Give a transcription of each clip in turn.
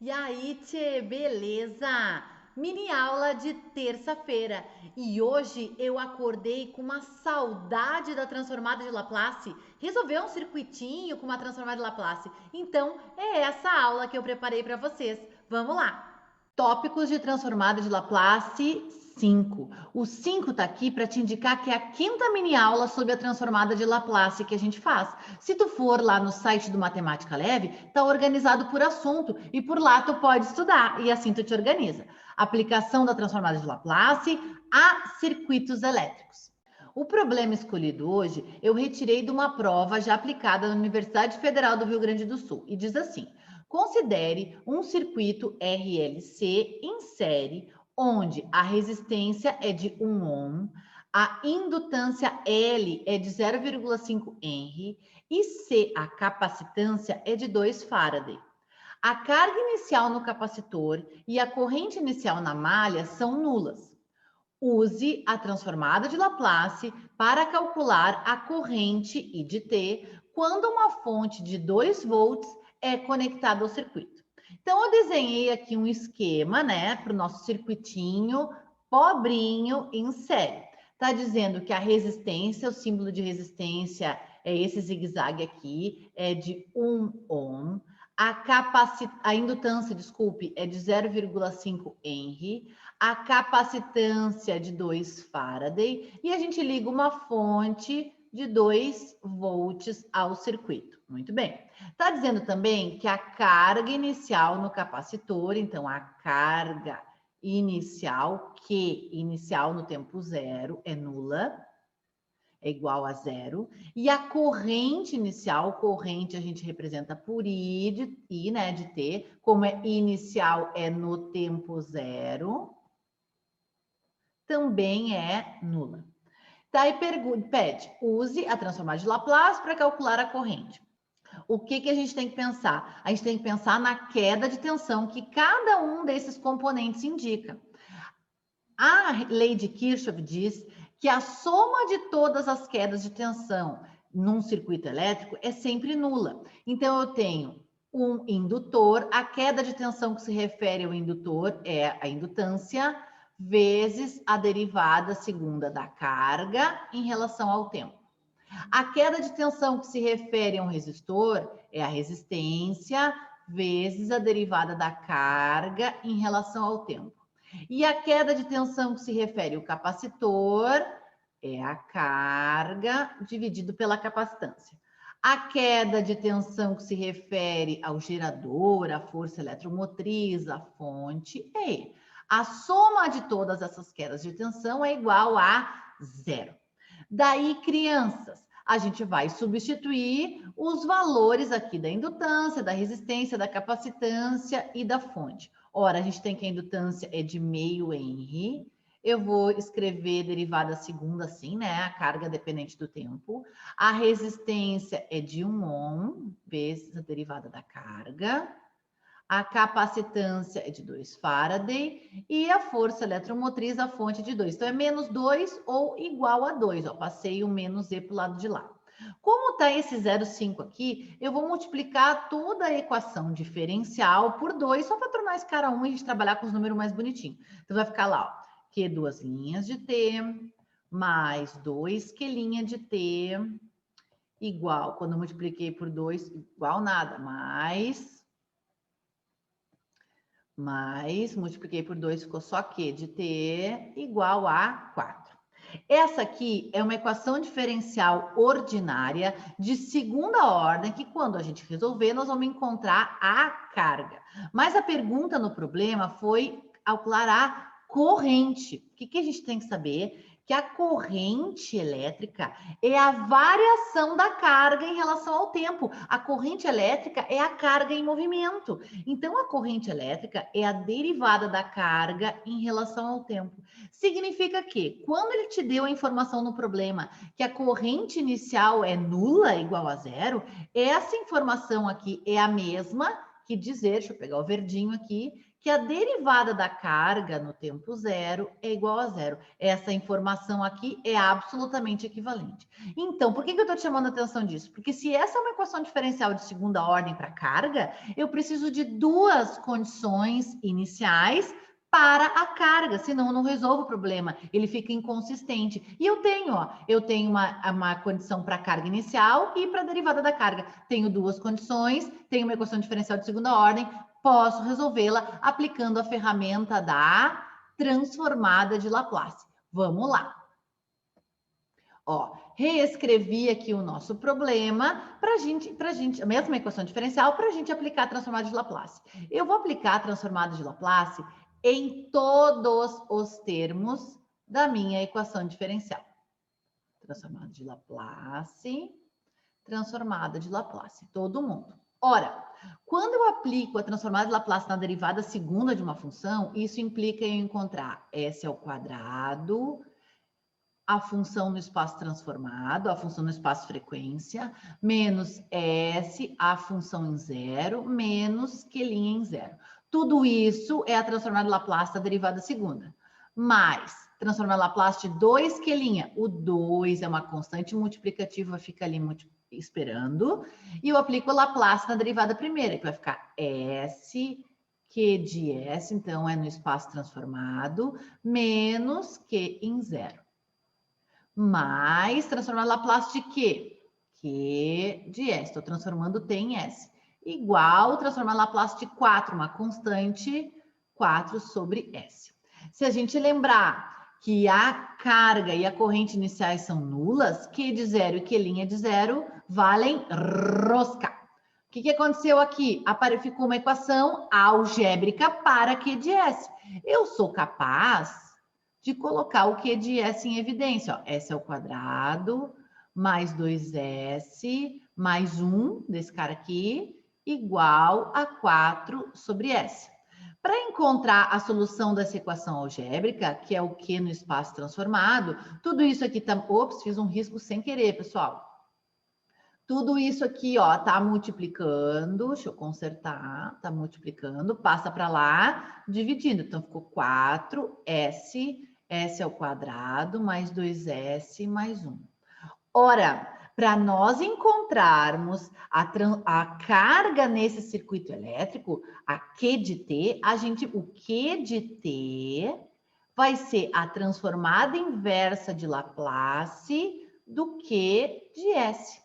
E aí, tchê, beleza? Mini aula de terça-feira. E hoje eu acordei com uma saudade da transformada de Laplace. Resolveu um circuitinho com uma transformada de Laplace. Então, é essa aula que eu preparei para vocês. Vamos lá! Tópicos de transformada de Laplace 5. O 5 está aqui para te indicar que é a quinta mini aula sobre a transformada de Laplace que a gente faz. Se tu for lá no site do Matemática Leve, está organizado por assunto e por lá tu pode estudar e assim tu te organiza. Aplicação da transformada de Laplace a circuitos elétricos. O problema escolhido hoje eu retirei de uma prova já aplicada na Universidade Federal do Rio Grande do Sul e diz assim: considere um circuito RLC em série, onde a resistência é de 1 ohm, a indutância L é de 0,5 Henry e C, a capacitância, é de 2 Faraday. A carga inicial no capacitor e a corrente inicial na malha são nulas. Use a transformada de Laplace para calcular a corrente I de T quando uma fonte de 2 volts é conectada ao circuito. Então, eu desenhei aqui um esquema, né, para o nosso circuitinho pobrinho em série. Está dizendo que a resistência, o símbolo de resistência é esse zigue-zague aqui, é de 1 ohm. A indutância, desculpe, é de 0,5 Henry. A capacitância de 2 Faraday e a gente liga uma fonte de 2 volts ao circuito. Muito bem. Está dizendo também que a carga inicial no capacitor, então a carga inicial, Q inicial no tempo zero, é nula, é igual a zero. E a corrente inicial, corrente a gente representa por I, né, de T, como é inicial é no tempo zero, também é nula. Daí pede, use a transformada de Laplace para calcular a corrente. O que a gente tem que pensar? A gente tem que pensar na queda de tensão que cada um desses componentes indica. A lei de Kirchhoff diz que a soma de todas as quedas de tensão num circuito elétrico é sempre nula. Então, eu tenho um indutor, a queda de tensão que se refere ao indutor é a indutância, vezes a derivada segunda da carga em relação ao tempo. A queda de tensão que se refere a um resistor é a resistência vezes a derivada da carga em relação ao tempo. E a queda de tensão que se refere ao capacitor é a carga dividido pela capacitância. A queda de tensão que se refere ao gerador, à força eletromotriz, à fonte, é E. A soma de todas essas quedas de tensão é igual a zero. Daí, crianças, a gente vai substituir os valores aqui da indutância, da resistência, da capacitância e da fonte. Ora, a gente tem que a indutância é de meio Henry. Eu vou escrever derivada segunda assim, né? A carga dependente do tempo. A resistência é de 1 ohm, vezes a derivada da carga. A capacitância é de 2 Faraday e a força eletromotriz, a fonte de 2. Então, é menos 2 ou igual a 2. Ó, passei o menos E para o lado de lá. Como está esse 0,5 aqui, eu vou multiplicar toda a equação diferencial por 2, só para tornar esse cara 1 e a gente trabalhar com os números mais bonitinhos. Então, vai ficar lá, ó, Q duas linhas de T, mais 2Q linha de T, igual, quando eu multipliquei por 2, igual nada, mais, multipliquei por 2, ficou só Q de T igual a 4. Essa aqui é uma equação diferencial ordinária de segunda ordem, que quando a gente resolver, nós vamos encontrar a carga. Mas a pergunta no problema foi calcular a corrente. O que a gente tem que saber? Que a corrente elétrica é a variação da carga em relação ao tempo. A corrente elétrica é a carga em movimento. Então, a corrente elétrica é a derivada da carga em relação ao tempo. Significa que, quando ele te deu a informação no problema que a corrente inicial é nula, igual a zero, essa informação aqui é a mesma que dizer, deixa eu pegar o verdinho aqui, que a derivada da carga no tempo zero é igual a zero. Essa informação aqui é absolutamente equivalente. Então, por que eu estou te chamando a atenção disso? Porque se essa é uma equação diferencial de segunda ordem para carga, eu preciso de duas condições iniciais para a carga, senão eu não resolvo o problema, ele fica inconsistente. E eu tenho uma condição para a carga inicial e para a derivada da carga. Tenho duas condições, tenho uma equação diferencial de segunda ordem, posso resolvê-la aplicando a ferramenta da transformada de Laplace. Vamos lá. Ó, reescrevi aqui o nosso problema para gente, a mesma equação diferencial para a gente aplicar a transformada de Laplace. Eu vou aplicar a transformada de Laplace em todos os termos da minha equação diferencial. Transformada de Laplace, todo mundo. Ora, quando eu aplico a transformada de Laplace na derivada segunda de uma função, isso implica em encontrar s ao quadrado, a função no espaço transformado, a função no espaço frequência, menos S, a função em zero, menos Q' em zero. Tudo isso é a transformada de Laplace da derivada segunda. Mais transformada de Laplace de 2Q'. O 2 é uma constante multiplicativa, fica ali esperando. E eu aplico a Laplace na derivada primeira, que vai ficar S, Q de S, então é no espaço transformado, menos Q em zero. Mais transformar Laplace de quê? Q de S. Estou transformando T em S. Igual transformar Laplace de 4, uma constante, 4 sobre S. Se a gente lembrar que a carga e a corrente iniciais são nulas, Q de zero e Q' de zero valem rosca. O que aconteceu aqui? Ficou uma equação algébrica para Q de S. Eu sou capaz de colocar o Q de S em evidência. Ó, S ao quadrado, mais 2S, mais 1 desse cara aqui, igual a 4 sobre S. Para encontrar a solução dessa equação algébrica, que é o Q no espaço transformado, tudo isso aqui tá... Ops, fiz um risco sem querer, pessoal. Tudo isso aqui, ó, tá multiplicando, deixa eu consertar, tá multiplicando, passa para lá, dividindo. Então, ficou 4S, S ao quadrado, mais 2S, mais 1. Ora, para nós encontrarmos a carga nesse circuito elétrico, a Q de T, o Q de T vai ser a transformada inversa de Laplace do Q de S.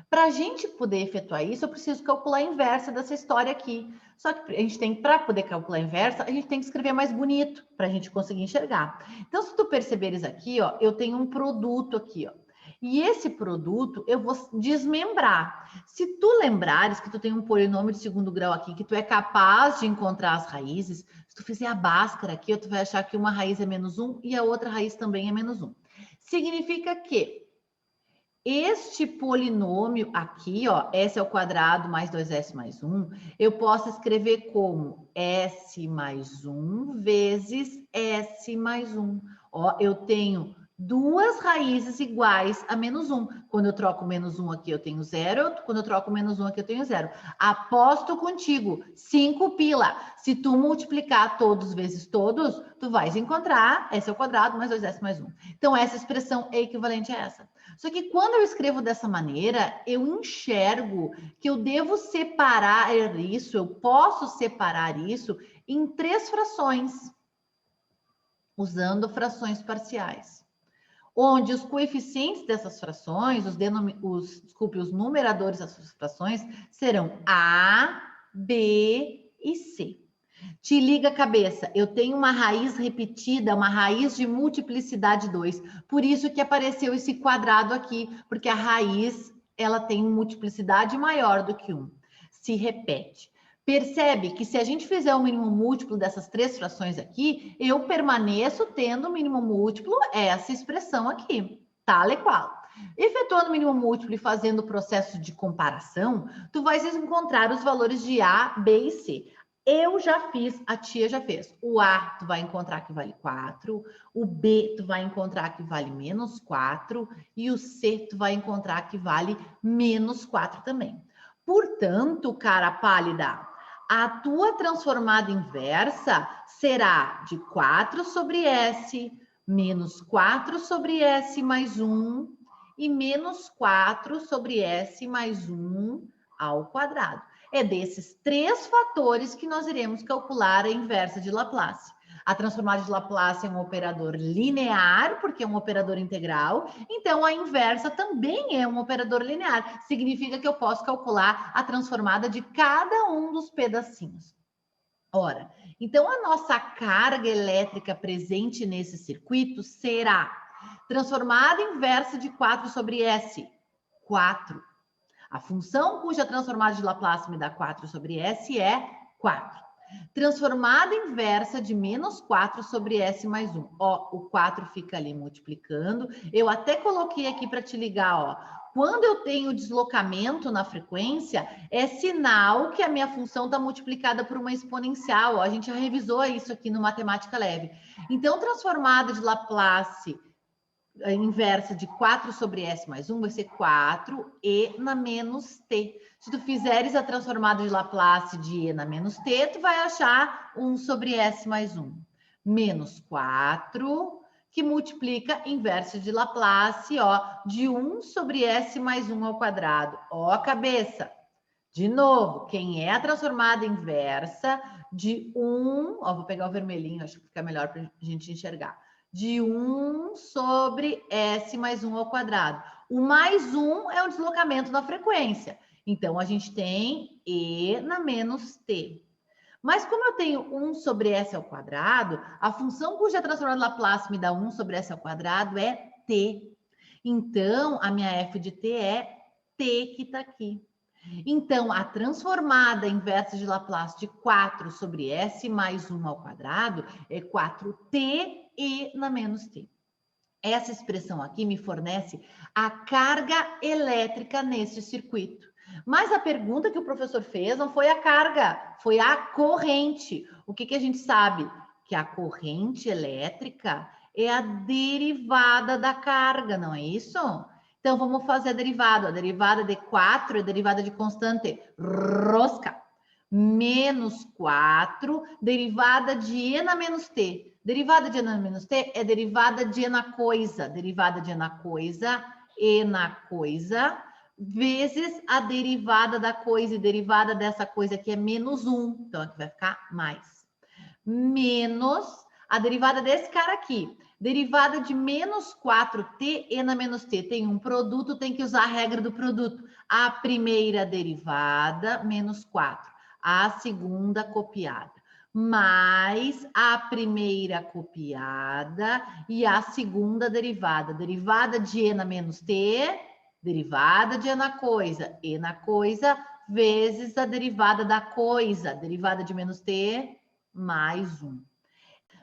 Para a gente poder efetuar isso, eu preciso calcular a inversa dessa história aqui. Só que a gente tem, para poder calcular a inversa, a gente tem que escrever mais bonito, para a gente conseguir enxergar. Então, se tu perceberes aqui, ó, eu tenho um produto aqui, ó. E esse produto eu vou desmembrar. Se tu lembrares que tu tem um polinômio de segundo grau aqui, que tu é capaz de encontrar as raízes, se tu fizer a Bhaskara aqui, tu vai achar que uma raiz é menos 1 e a outra raiz também é menos 1. Significa que este polinômio aqui, ó, S ao quadrado mais 2S mais 1, eu posso escrever como S mais 1 vezes S mais 1. Ó, eu tenho duas raízes iguais a menos 1. Quando eu troco menos 1 aqui, eu tenho 0. Quando eu troco menos 1 aqui, eu tenho 0. Aposto contigo, 5 pila. Se tu multiplicar todos vezes todos, tu vais encontrar S ao quadrado mais 2S mais 1. Então, essa expressão é equivalente a essa. Só que quando eu escrevo dessa maneira, eu enxergo que eu devo separar isso, eu posso separar isso em 3 frações, usando frações parciais. Onde os coeficientes dessas frações, os numeradores dessas frações serão A, B e C. Te liga a cabeça, eu tenho uma raiz repetida, uma raiz de multiplicidade 2. Por isso que apareceu esse quadrado aqui, porque a raiz ela tem multiplicidade maior do que 1. Se repete. Percebe que se a gente fizer o mínimo múltiplo dessas 3 frações aqui, eu permaneço tendo o mínimo múltiplo, essa expressão aqui, tal e qual. Efetuando o mínimo múltiplo e fazendo o processo de comparação, tu vais encontrar os valores de A, B e C. Eu já fiz, a tia já fez. O A tu vai encontrar que vale 4, o B tu vai encontrar que vale menos 4 e o C tu vai encontrar que vale menos 4 também. Portanto, cara pálida, A tua transformada inversa será de 4 sobre S, menos 4 sobre S mais 1 e menos 4 sobre S mais 1 ao quadrado. É desses três fatores que nós iremos calcular a inversa de Laplace. A transformada de Laplace é um operador linear, porque é um operador integral, então a inversa também é um operador linear. Significa que eu posso calcular a transformada de cada um dos pedacinhos. Ora, então a nossa carga elétrica presente nesse circuito será transformada inversa de 4 sobre S, 4. A função cuja transformada de Laplace me dá 4 sobre S é 4. Transformada inversa de menos 4 sobre S mais 1. Ó, o 4 fica ali multiplicando. Eu até coloquei aqui para te ligar, ó. Quando eu tenho deslocamento na frequência, é sinal que a minha função está multiplicada por uma exponencial. Ó. A gente já revisou isso aqui no Matemática Leve. Então, transformada de Laplace a inversa de 4 sobre S mais 1 vai ser 4e na menos t. Se tu fizeres a transformada de Laplace de e na menos t, tu vai achar 1 sobre S mais 1. Menos 4, que multiplica inversa de Laplace, ó, de 1 sobre S mais 1 ao quadrado. Ó a cabeça. De novo, quem é a transformada inversa de 1... Ó, vou pegar o vermelhinho, acho que fica melhor para a gente enxergar. De 1 sobre S mais 1 ao quadrado. O mais 1 é o deslocamento na frequência. Então, a gente tem E na menos T. Mas como eu tenho 1 sobre S ao quadrado, a função cuja transformada Laplace me dá 1 sobre S ao quadrado é T. Então, a minha F de T é T que está aqui. Então, a transformada inversa de Laplace de 4 sobre S mais 1 ao quadrado é 4t e na menos t. Essa expressão aqui me fornece a carga elétrica neste circuito. Mas a pergunta que o professor fez não foi a carga, foi a corrente. O que a gente sabe? Que a corrente elétrica é a derivada da carga, não é isso? Então, vamos fazer a derivada. A derivada de 4 é a derivada de constante rosca. Menos 4, derivada de e na menos t. Derivada de e na menos t é derivada de e na coisa. Derivada de e na coisa, vezes a derivada da coisa. E derivada dessa coisa aqui é menos 1. Então, aqui vai ficar mais. Menos a derivada desse cara aqui. Derivada de menos 4t e na menos t. Tem um produto, tem que usar a regra do produto. A primeira derivada, menos 4. A segunda copiada. Mais a primeira copiada e a segunda derivada. Derivada de e na menos t, derivada de e na coisa, vezes a derivada da coisa. Derivada de menos t, mais 1.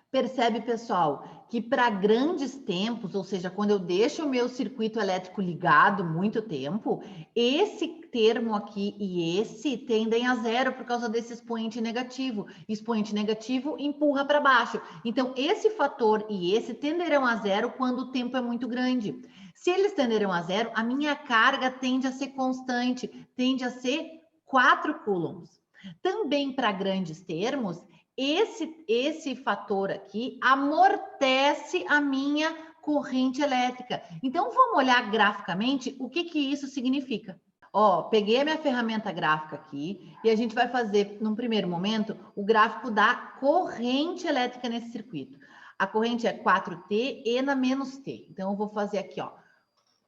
Percebe, pessoal, que para grandes tempos, ou seja, quando eu deixo o meu circuito elétrico ligado muito tempo, esse termo aqui e esse tendem a zero por causa desse expoente negativo. Expoente negativo empurra para baixo. Então, esse fator e esse tenderão a zero quando o tempo é muito grande. Se eles tenderão a zero, a minha carga tende a ser constante, tende a ser 4 coulombs. Também para grandes termos, esse fator aqui amortece a minha corrente elétrica. Então, vamos olhar graficamente o que isso significa. Ó, peguei a minha ferramenta gráfica aqui e a gente vai fazer, num primeiro momento, o gráfico da corrente elétrica nesse circuito. A corrente é 4t e na menos t. Então, eu vou fazer aqui, ó,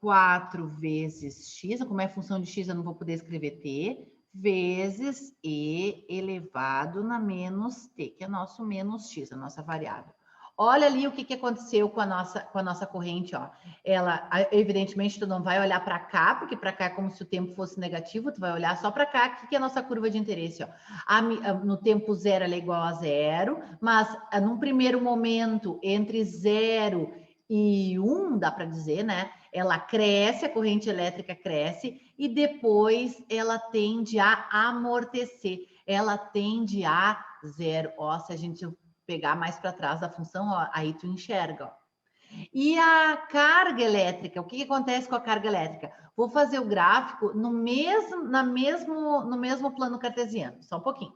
4 vezes x, como é função de x, eu não vou poder escrever t, vezes e elevado na menos t, que é nosso menos x, a nossa variável. Olha ali o que aconteceu com a nossa corrente, ó. Ela, evidentemente, tu não vai olhar para cá, porque para cá é como se o tempo fosse negativo, tu vai olhar só para cá, que é a nossa curva de interesse, ó. No tempo zero ela é igual a zero, mas num primeiro momento, entre 0 e 1, dá para dizer, né? Ela cresce, a corrente elétrica cresce, e depois ela tende a amortecer, ela tende a zero. Ó, se a gente pegar mais para trás da função, ó, aí tu enxerga. Ó. E a carga elétrica, o que acontece com a carga elétrica? Vou fazer o gráfico no mesmo plano cartesiano, só um pouquinho.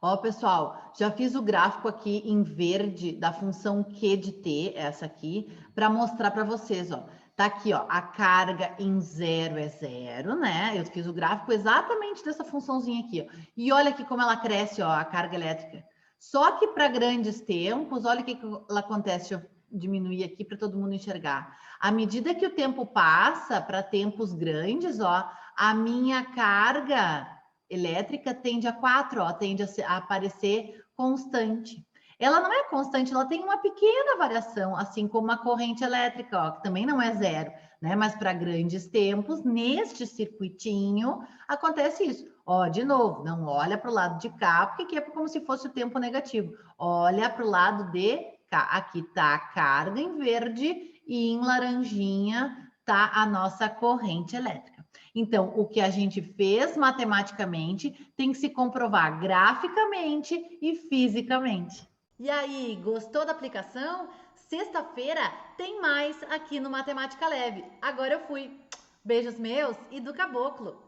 Ó, pessoal, já fiz o gráfico aqui em verde da função Q de T, essa aqui, para mostrar para vocês, ó. Tá aqui, ó, a carga em zero é zero, né? Eu fiz o gráfico exatamente dessa funçãozinha aqui, ó. E olha aqui como ela cresce, ó, a carga elétrica. Só que para grandes tempos, olha o que ela acontece. Deixa eu diminuir aqui para todo mundo enxergar. À medida que o tempo passa para tempos grandes, ó, a minha carga elétrica tende a 4, ó, tende a aparecer constante. Ela não é constante, ela tem uma pequena variação, assim como a corrente elétrica, ó, que também não é zero, né? Mas para grandes tempos, neste circuitinho, acontece isso. Ó, de novo, não olha para o lado de cá, porque aqui é como se fosse o tempo negativo. Olha para o lado de cá. Aqui está a carga em verde e em laranjinha está a nossa corrente elétrica. Então, o que a gente fez matematicamente tem que se comprovar graficamente e fisicamente. E aí, gostou da aplicação? Sexta-feira tem mais aqui no Matemática Leve. Agora eu fui. Beijos meus e do caboclo.